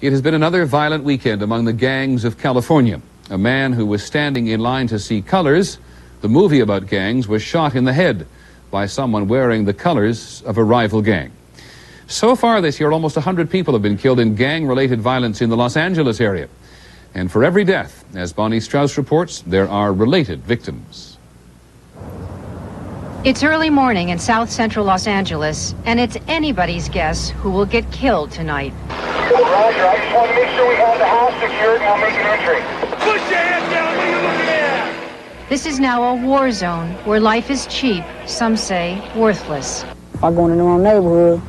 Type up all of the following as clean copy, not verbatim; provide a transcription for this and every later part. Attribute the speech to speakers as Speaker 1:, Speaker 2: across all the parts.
Speaker 1: It has been another violent weekend among the gangs of California. A man who was standing in line to see Colors, the movie about gangs, was shot in the head by someone wearing the colors of a rival gang. So far this year, almost 100 people have been killed in gang-related violence in the Los Angeles area. And for every death, as Bonnie Strauss reports, there are related victims.
Speaker 2: It's early morning in South Central Los Angeles, and it's anybody's guess who will get killed tonight.
Speaker 3: Roger, I just want to make sure we have the house secured and I'll make an entry. Push your head down, what are you looking at?
Speaker 2: This is now a war zone where life is cheap, some say worthless.
Speaker 4: If I go into my neighborhood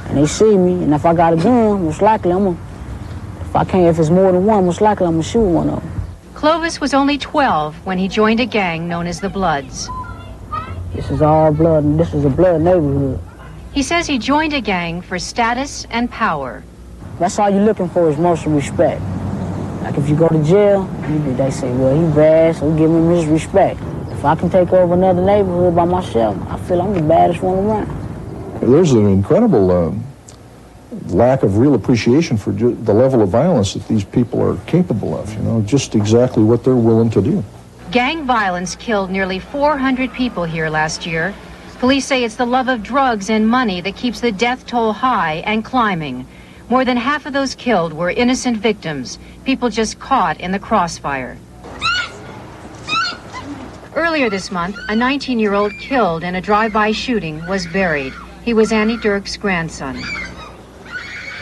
Speaker 4: and they see me, and if I got a gun, most likely if it's more than one, most likely I'm gonna shoot one of them.
Speaker 2: Clovis was only 12 when he joined a gang known as the Bloods.
Speaker 4: This is all blood, and this is a blood neighborhood.
Speaker 2: He says he joined a gang for status and power.
Speaker 4: That's all you're looking for is most respect. Like if you go to jail, they say, well, he bad, so give him his respect. If I can take over another neighborhood by myself, I feel I'm the baddest one around.
Speaker 5: There's an incredible lack of real appreciation for the level of violence that these people are capable of, just exactly what they're willing to do.
Speaker 2: Gang violence killed nearly 400 people here last year. Police say it's the love of drugs and money that keeps the death toll high and climbing. More than half of those killed were innocent victims, people just caught in the crossfire. Earlier this month, a 19-year-old killed in a drive-by shooting was buried. He was Annie Dirk's grandson.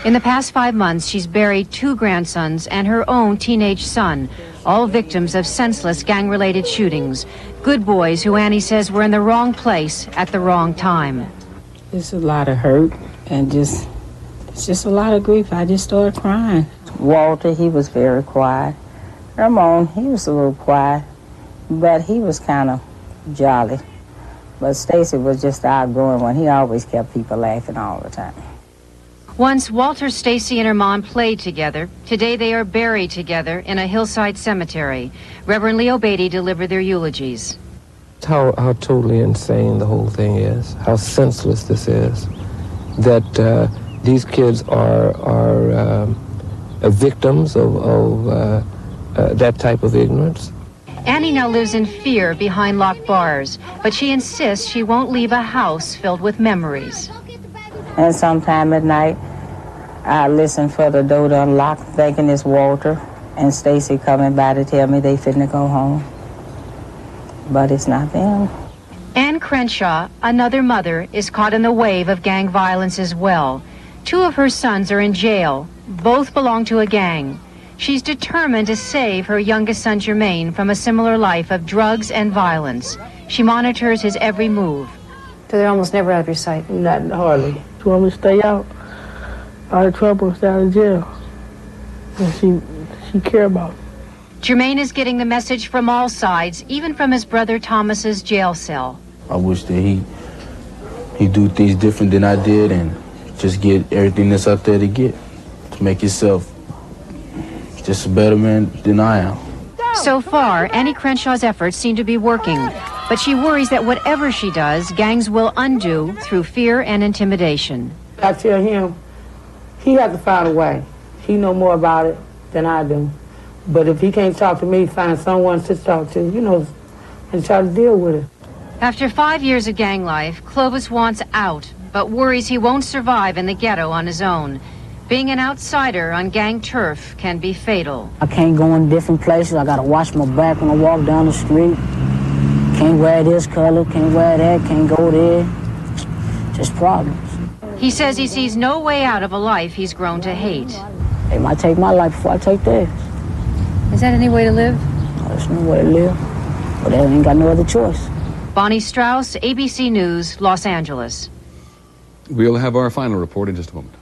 Speaker 2: In the past 5 months, she's buried 2 grandsons and her own teenage son, all victims of senseless gang-related shootings. Good boys who Annie says were in the wrong place at the wrong time.
Speaker 6: It's a lot of hurt and it's just a lot of grief. I just started crying.
Speaker 7: Walter, he was very quiet. Ramon, he was a little quiet, but he was kind of jolly. But Stacy was just the outgoing one. He always kept people laughing all the time.
Speaker 2: Once Walter, Stacy, and her mom played together. Today they are buried together in a hillside cemetery. Reverend Leo Beatty delivered their eulogies.
Speaker 8: How totally insane the whole thing is, how senseless this is, that these kids are victims of that type of ignorance.
Speaker 2: Annie now lives in fear behind locked bars, but she insists she won't leave a house filled with memories.
Speaker 7: And sometime at night, I listen for the door to unlock, thinking it's Walter and Stacy coming by to tell me they finna go home. But it's not them.
Speaker 2: Ann Crenshaw, another mother, is caught in the wave of gang violence as well. 2 of her sons are in jail. Both belong to a gang. She's determined to save her youngest son, Jermaine, from a similar life of drugs and violence. She monitors his every move. So they're almost never out of your sight?
Speaker 4: Not hardly. She want me to stay out. All the trouble, stay out of jail. And she care about it.
Speaker 2: Jermaine is getting the message from all sides, even from his brother Thomas's jail cell.
Speaker 9: I wish that he do things different than I did and just get everything that's out there to make himself just a better man than I am.
Speaker 2: So far, Annie Crenshaw's efforts seem to be working, but she worries that whatever she does, gangs will undo through fear and intimidation.
Speaker 4: I tell him he has to find a way. He know more about it than I do. But if he can't talk to me, find someone to talk to, and try to deal with it.
Speaker 2: After 5 years of gang life, Clovis wants out, but worries he won't survive in the ghetto on his own. Being an outsider on gang turf can be fatal.
Speaker 4: I can't go in different places. I gotta watch my back when I walk down the street. Can't wear this color, can't wear that, can't go there. Just problems.
Speaker 2: He says he sees no way out of a life he's grown to hate.
Speaker 4: They might take my life before I take theirs.
Speaker 2: Is that any way to live?
Speaker 4: No, there's no way to live. But they ain't got no other choice.
Speaker 2: Bonnie Strauss, ABC News, Los Angeles.
Speaker 1: We'll have our final report in just a moment.